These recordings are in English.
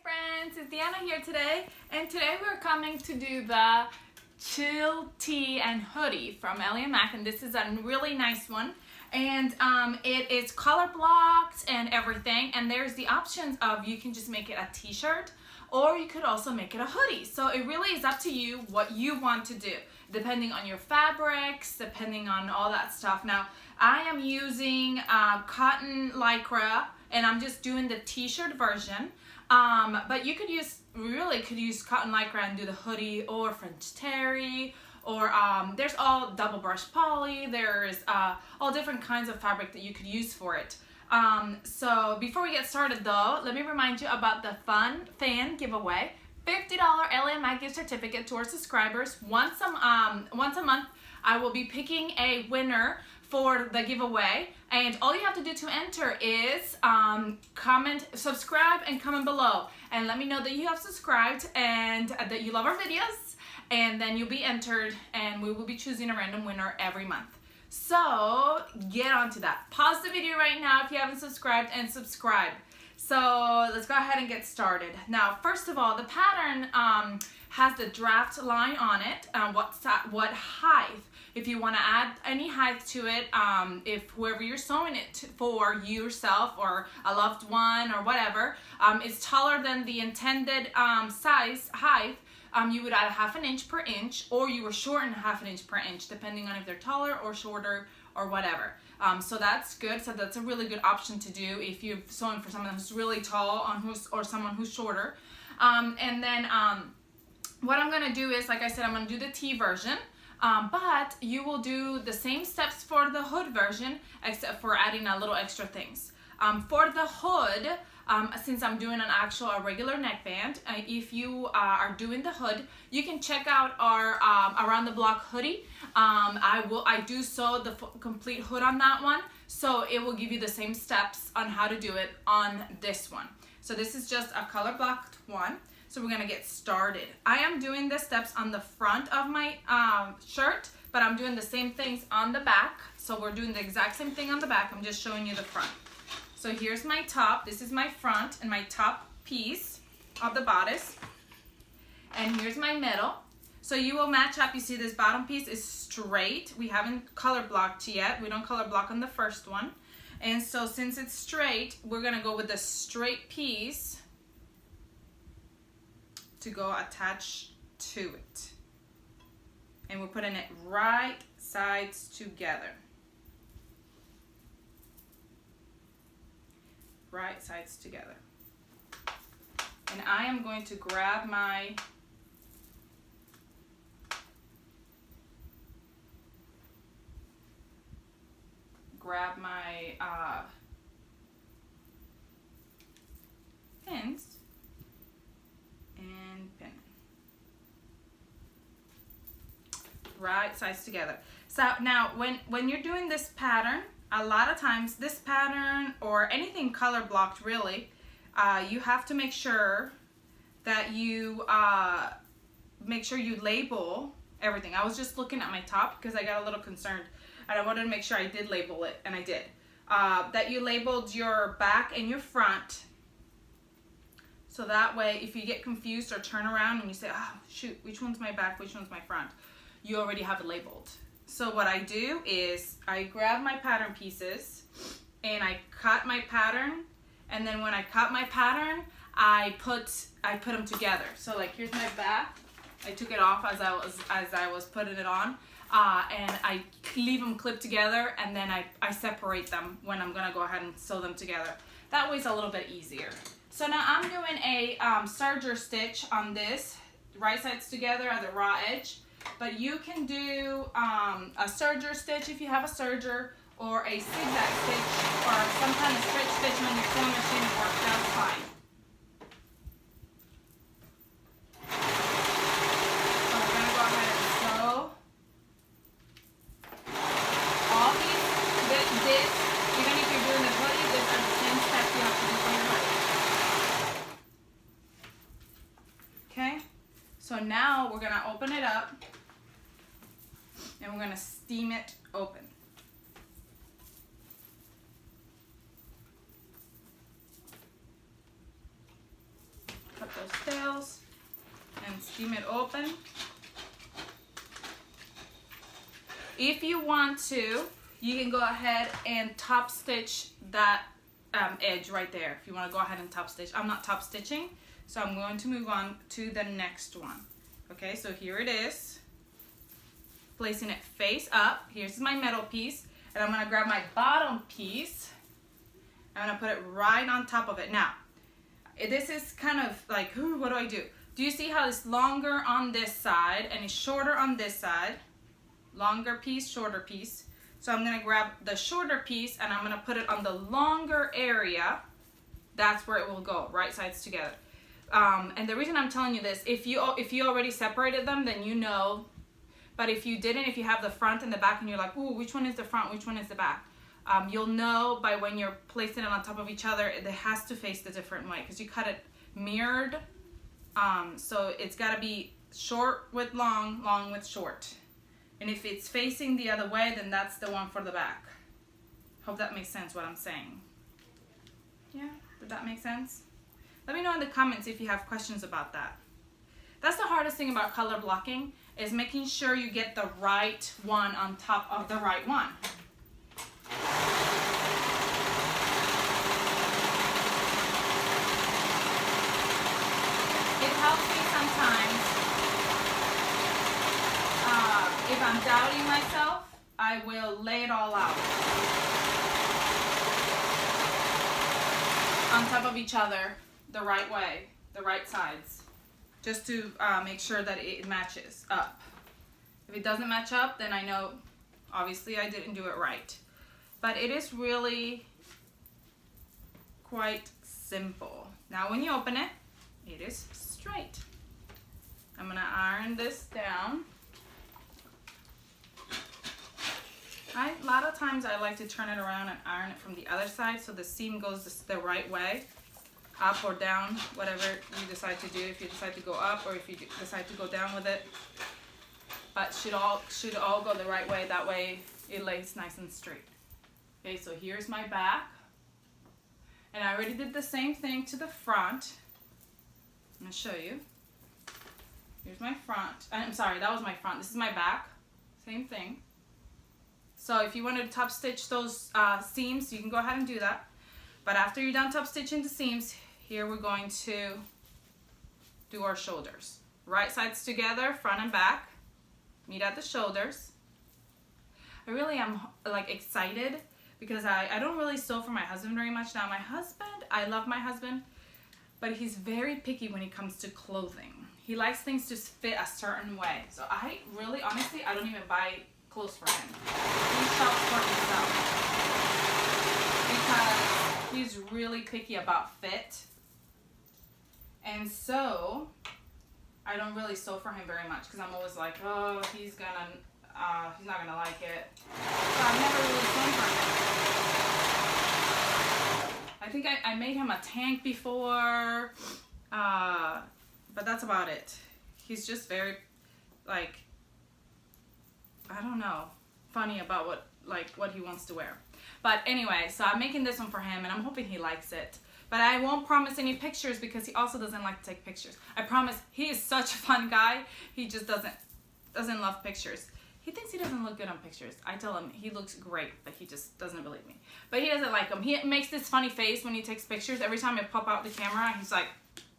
Friends, it's Deanna here today, and today we're coming to do the Chill Tee and Hoodie from Ellie and Mac, and this is a really nice one, and it is color blocked and everything, and there's the options of you can just make it a t-shirt or you could also make it a hoodie. So it really is up to you what you want to do, depending on your fabrics, depending on all that stuff. Now, I am using cotton lycra, and I'm just doing the t-shirt version. But you could use, really could use cotton lycra and do the hoodie, or French terry, or there's all double brush poly, there's all different kinds of fabric that you could use for it. So before we get started though, let me remind you about the fun fan giveaway. $50 Ellie and Mac gift certificate to our subscribers. Once a month, I will be picking a winner for the giveaway, and all you have to do to enter is comment, subscribe, and comment below, and let me know that you have subscribed and that you love our videos, and then you'll be entered, and we will be choosing a random winner every month. So get on to that. Pause the video right now if you haven't subscribed, and subscribe. So let's go ahead and get started. Now, first of all, the pattern has the draft line on it, what height. If you want to add any height to it, if whoever you're sewing it for, yourself or a loved one or whatever, is taller than the intended height, you would add 1/2 inch per inch, or you were shorten 1/2 inch per inch, depending on if they're taller or shorter or whatever. So that's good. So that's a really good option to do if you're sewing for someone who's really tall or someone who's shorter. And then what I'm going to do is, like I said, I'm going to do the T version. But you will do the same steps for the hood version, except for adding a little extra things. For the hood, since I'm doing a regular neckband, if you are doing the hood, you can check out our Around the Block hoodie. I do sew the complete hood on that one, so it will give you the same steps on how to do it on this one. So this is just a color blocked one. So we're gonna get started. I am doing the steps on the front of my shirt, but I'm doing the same things on the back. So we're doing the exact same thing on the back. I'm just showing you the front. So here's my top. This is my front and my top piece of the bodice. And here's my middle. So you will match up. You see this bottom piece is straight. We haven't color blocked yet. We don't color block on the first one. And so since it's straight, we're gonna go with the straight piece to go attach to it, and we're putting it right sides together, right sides together. And I am going to grab my pins and pin right sides together. So now when you're doing this pattern, a lot of times this pattern or anything color blocked really, you have to make sure that you label everything. I was just looking at my top because I got a little concerned and I wanted to make sure I did label it, and I did. That you labeled your back and your front. So that way, if you get confused or turn around and you say, oh shoot, which one's my back, which one's my front, you already have it labeled. So what I do is I grab my pattern pieces and I cut my pattern, and then when I cut my pattern, I put them together. So like here's my back. I took it off as I was putting it on, and I leave them clipped together, and then I separate them when I'm gonna go ahead and sew them together. That way it's a little bit easier. So now I'm doing a serger stitch on this, right sides together at the raw edge. But you can do a serger stitch if you have a serger, or a zigzag stitch, or some kind of stretch stitch on your sewing machine works. That's fine. So we're gonna go ahead and sew all these. This, even if you're doing the hoodie, these are the same steps you have to do for your hoodie. Okay, so now we're gonna open it up and we're gonna steam it open. those tails and seam it open. If you want to, you can go ahead and top stitch that edge right there. If you want to go ahead and top stitch. I'm not top stitching, so I'm going to move on to the next one. Okay, so here it is. Placing it face up. Here's my middle piece, and I'm going to grab my bottom piece. I'm going to put it right on top of it. Now, this is kind of like, what do? Do you see how it's longer on this side and it's shorter on this side? Longer piece, shorter piece. So I'm gonna grab the shorter piece and I'm gonna put it on the longer area. That's where it will go, right sides together. And the reason I'm telling you this, if you already separated them, then you know. But if you didn't, if you have the front and the back and you're like, ooh, which one is the front, which one is the back? You'll know by when you're placing it on top of each other, it has to face the different way because you cut it mirrored. So it's gotta be short with long, long with short. And if it's facing the other way, then that's the one for the back. Hope that makes sense what I'm saying. Yeah, did that make sense? Let me know in the comments if you have questions about that. That's the hardest thing about color blocking, is making sure you get the right one on top of the right one. It helps me sometimes. If I'm doubting myself, I will lay it all out on top of each other the right way, the right sides, just to make sure that it matches up. If it doesn't match up, then I know obviously I didn't do it right. But it is really quite simple. Now when you open it, it is straight. I'm gonna iron this down. A lot of times I like to turn it around and iron it from the other side so the seam goes the right way, up or down, whatever you decide to do. If you decide to go up or if you decide to go down with it, but should all go the right way. That way it lays nice and straight. Okay, so here's my back, and I already did the same thing to the front. I'm gonna show you. Here's my front. I'm sorry, that was my front. This is my back. Same thing. So if you want to top stitch those seams, you can go ahead and do that. But after you're done top stitching the seams, here we're going to do our shoulders. Right sides together, front and back. Meet at the shoulders. I really am like excited because I don't really sew for my husband very much. Now my husband, I love my husband, but he's very picky when it comes to clothing. He likes things to fit a certain way. So I really, honestly, I don't even buy clothes for him. He shops for himself because he's really picky about fit. And so I don't really sew for him very much because I'm always like, oh, he's not gonna like it. So I've never really sewn for him. I think I made him a tank before, but that's about it. He's just very, like, I don't know, funny about what he wants to wear. But anyway, so I'm making this one for him and I'm hoping he likes it. But I won't promise any pictures because he also doesn't like to take pictures. I promise, he is such a fun guy. He just doesn't love pictures. He thinks he doesn't look good on pictures. I tell him he looks great, but he just doesn't believe me. But he doesn't like them. He makes this funny face when he takes pictures. Every time I pop out the camera, he's like,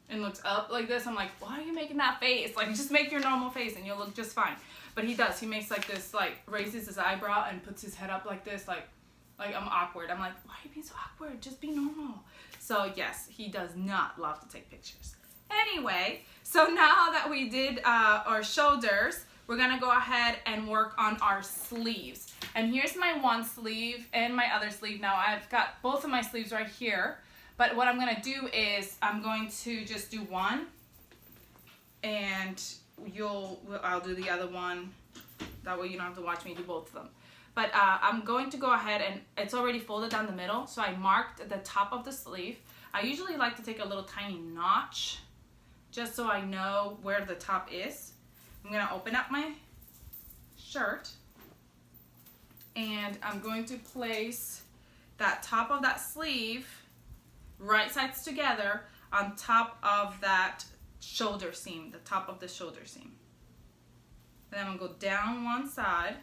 and looks up like this. I'm like, why are you making that face? Like, just make your normal face and you'll look just fine. But he does. He makes like this, like, raises his eyebrow and puts his head up like this, like I'm awkward. I'm like, why are you being so awkward? Just be normal. So yes, he does not love to take pictures. Anyway, so now that we did our shoulders, we're gonna go ahead and work on our sleeves. And here's my one sleeve and my other sleeve. Now I've got both of my sleeves right here, but what I'm gonna do is I'm going to just do one, and I'll do the other one. That way you don't have to watch me do both of them. But I'm going to go ahead, and it's already folded down the middle, so I marked the top of the sleeve. I usually like to take a little tiny notch just so I know where the top is. I'm gonna open up my shirt and I'm going to place that top of that sleeve right sides together on top of that shoulder seam, the top of the shoulder seam. Then I'm gonna go down one side.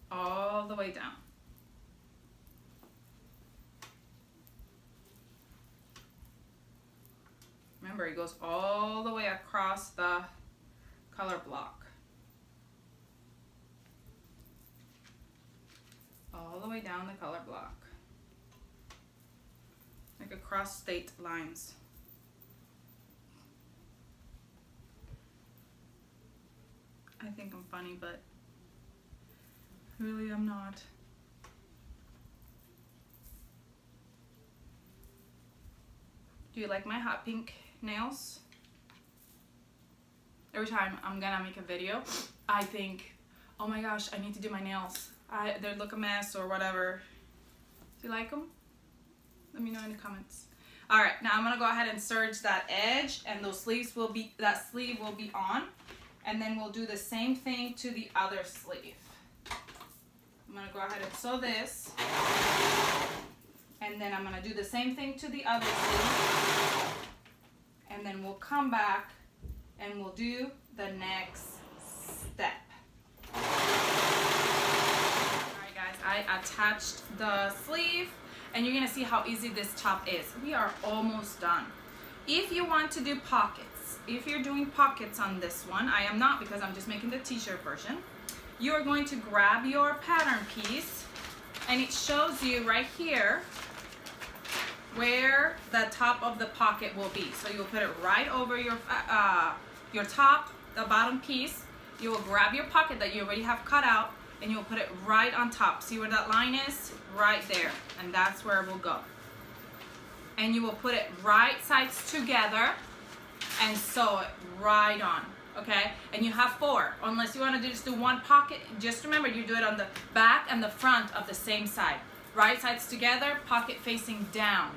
All the way down. Remember, it goes all the way across the color block. All the way down the color block. Like across state lines. I think I'm funny, but really I'm not. Do you like my hot pink nails? Every time I'm gonna make a video, I think, oh my gosh, I need to do my nails. They look a mess or whatever. Do you like them? Let me know in the comments. All right, now I'm gonna go ahead and serge that edge, and those sleeves will be, that sleeve will be on, and then we'll do the same thing to the other sleeve. I'm gonna go ahead and sew this, and then I'm gonna do the same thing to the other sleeve, and then we'll come back and we'll do the next step. Alright guys, I attached the sleeve, and you're gonna see how easy this top is. We are almost done. If you want to do pockets, if you're doing pockets on this one, I am not, because I'm just making the t-shirt version. You are going to grab your pattern piece, and it shows you right here where the top of the pocket will be. So you'll put it right over your top, the bottom piece. You will grab your pocket that you already have cut out, and you'll put it right on top. See where that line is? Right there. And that's where it will go. And you will put it right sides together and sew it right on. Okay? And you have 4. Unless you want to just do one pocket, just remember you do it on the back and the front of the same side. Right sides together, pocket facing down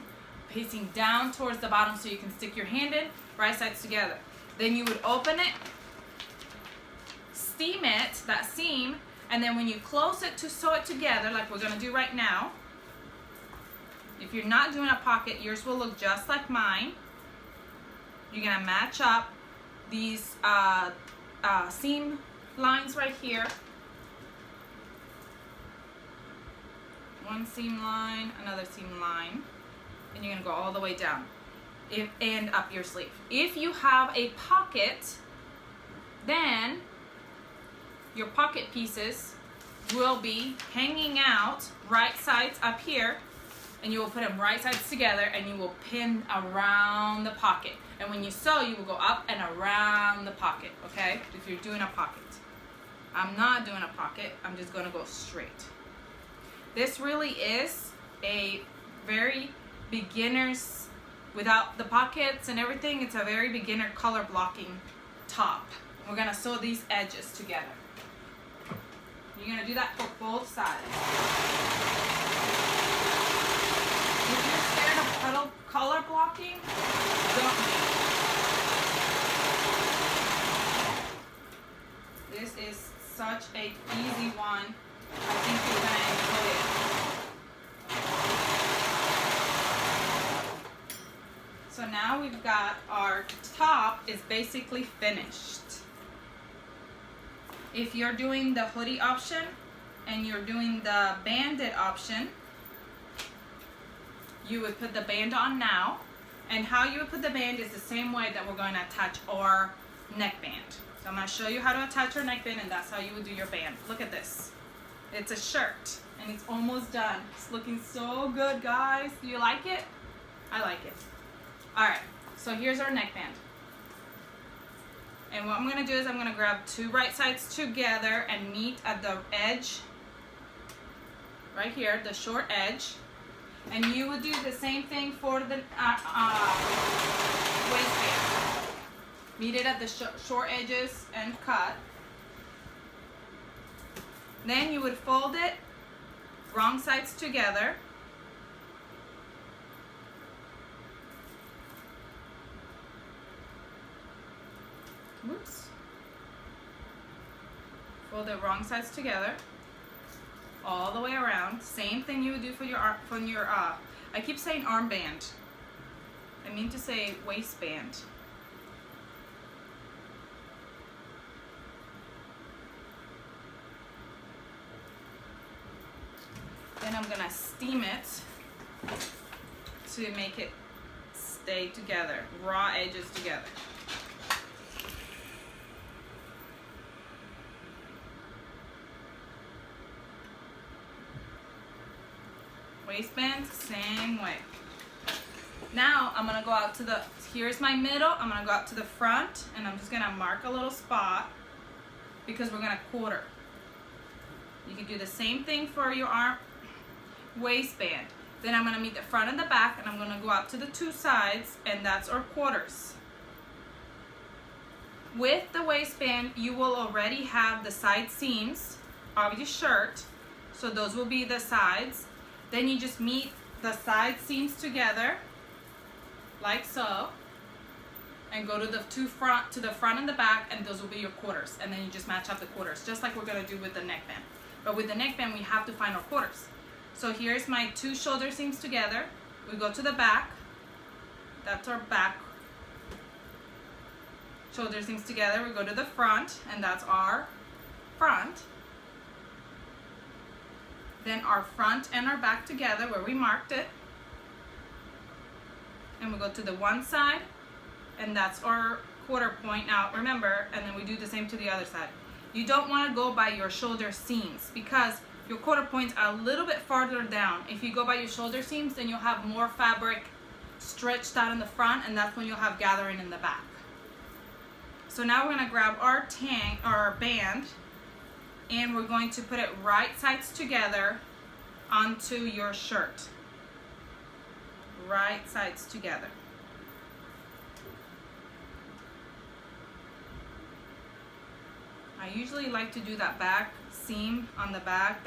towards the bottom so you can stick your hand in, right sides together. Then you would open it, steam it, that seam, and then when you close it to sew it together, like we're gonna do right now, if you're not doing a pocket, yours will look just like mine. You're gonna match up these seam lines right here. One seam line, another seam line, and you're gonna go all the way down and up your sleeve. If you have a pocket, then your pocket pieces will be hanging out right sides up here, and you will put them right sides together, and you will pin around the pocket. And when you sew, you will go up and around the pocket, okay? If you're doing a pocket. I'm not doing a pocket, I'm just gonna go straight. This really is a very beginner's, without the pockets and everything, it's a very beginner color blocking top. We're gonna sew these edges together. You're gonna do that for both sides. If you're scared of color blocking, don't do it. This is such an easy one. I think you're gonna enjoy it. So now we've got our top is basically finished. If you're doing the hoodie option and you're doing the banded option, you would put the band on now. And how you would put the band is the same way that we're going to attach our neckband. So I'm going to show you how to attach our neckband, and that's how you would do your band. Look at this. It's a shirt, and it's almost done. It's looking so good, guys. Do you like it? I like it. All right, so here's our neckband. And what I'm going to do is I'm going to grab 2 right sides together and meet at the edge, right here, the short edge. And you would do the same thing for the waistband. Meet it at the short edges and cut. Then you would fold it, wrong sides together. Whoops. Fold the wrong sides together. all the way around. Same thing you would do for your I keep saying armband. I mean to say waistband. Then I'm gonna steam it to make it stay together, raw edges together. Waistband, same way. Now I'm gonna go out to the, here's my middle, I'm gonna go out to the front and I'm just gonna mark a little spot because we're gonna quarter. You can do the same thing for your arm, waistband. Then I'm gonna meet the front and the back and I'm gonna go out to the two sides and that's our quarters. With the waistband, you will already have the side seams of your shirt. So those will be the sides. Then you just meet the side seams together, like so, and go to the front and the back, and those will be your quarters. And then you just match up the quarters, just like we're gonna do with the neckband. But with the neckband, we have to find our quarters. So here's my two shoulder seams together. We go to the back. That's our back shoulder seams together. We go to the front, and that's our front. Then our front and our back together where we marked it. And we go to the one side, and that's our quarter point. Now remember, and then we do the same to the other side. You don't want to go by your shoulder seams because your quarter points are a little bit farther down. If you go by your shoulder seams, then you'll have more fabric stretched out in the front, and that's when you'll have gathering in the back. So now we're going to grab our band, and we're going to put it right sides together onto your shirt. Right sides together. I usually like to do that back seam on the back,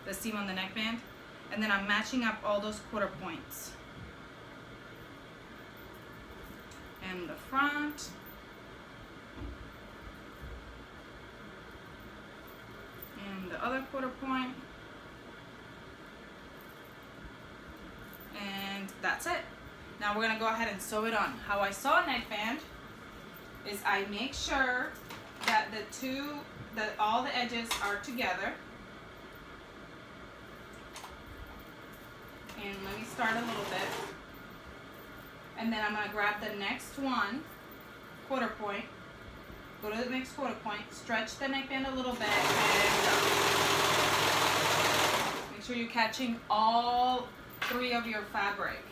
the seam on the neckband, and then I'm matching up all those quarter points. And the front. And the other quarter point. And that's it. Now we're gonna go ahead and sew it on. How I sew a neckband is I make sure that all the edges are together. And let me start a little bit. And then I'm gonna grab the next one, quarter point, go to the next quarter point, stretch the neckband a little bit, and make sure you're catching all three of your fabric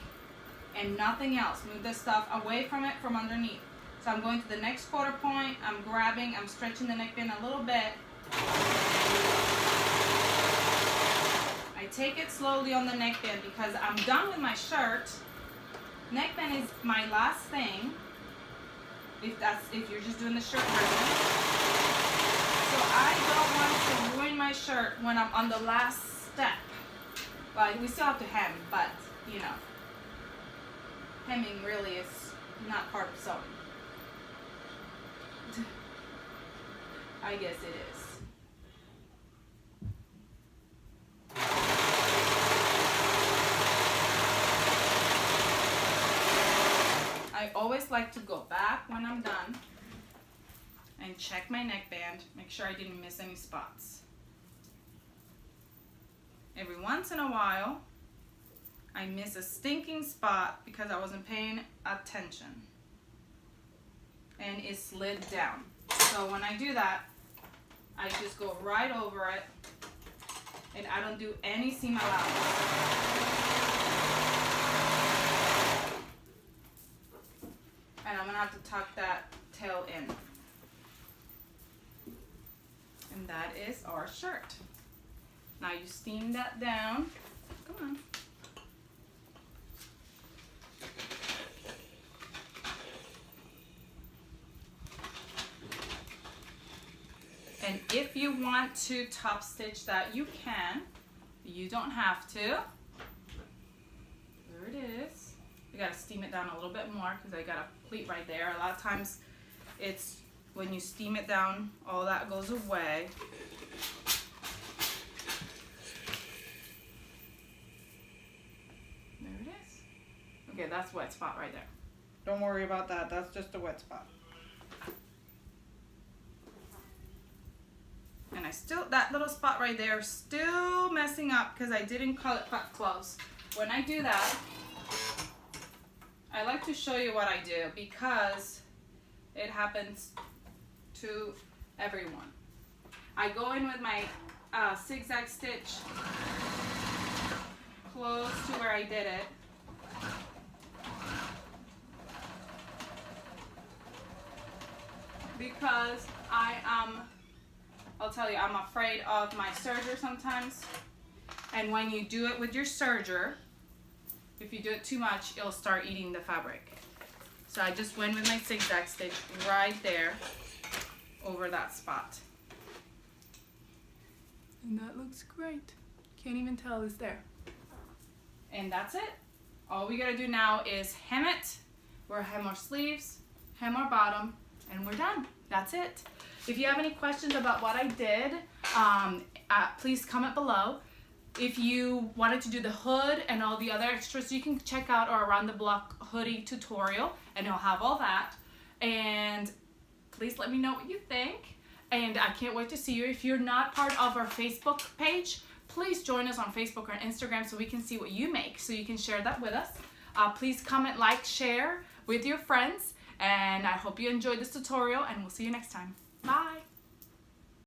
and nothing else. Move this stuff away from it from underneath. So I'm going to the next quarter point, I'm grabbing, I'm stretching the neckband a little bit. I take it slowly on the neckband because I'm done with my shirt. Neckband is my last thing, if you're just doing the shirt version. So I don't want to ruin my shirt when I'm on the last step. Well, we still have to hem, but you know, hemming really is not part of sewing. I guess it is. I always like to go back when I'm done and check my neckband, make sure I didn't miss any spots. Every once in a while, I miss a stinking spot because I wasn't paying attention and it slid down. So when I do that, I just go right over it and I don't do any seam allowance. And I'm gonna have to tuck that tail in. And that is our shirt. Now you steam that down. Come on. And if you want to top stitch that, you can. You don't have to. There it is. You gotta steam it down a little bit more because I got a pleat right there. A lot of times it's when you steam it down, all that goes away. Okay, that's wet spot right there. Don't worry about that. That's just a wet spot. And I still, that little spot right there, still messing up because I didn't cut close. When I do that, I like to show you what I do because it happens to everyone. I go in with my zigzag stitch close to where I did it. Because I'll tell you, I'm afraid of my serger sometimes. And when you do it with your serger, if you do it too much, it'll start eating the fabric. So I just went with my zigzag stitch right there over that spot. And that looks great. Can't even tell it's there. And that's it. All we gotta do now is hem it. We'll hem our sleeves, hem our bottom, and we're done. That's it. If you have any questions about what I did, please comment below. If you wanted to do the hood and all the other extras, you can check out our Around the Block hoodie tutorial, and it'll have all that. And please let me know what you think. And I can't wait to see you. If you're not part of our Facebook page, please join us on Facebook or Instagram so we can see what you make, so you can share that with us. Please comment, like, share with your friends. And I hope you enjoyed this tutorial, and we'll see you next time. Bye.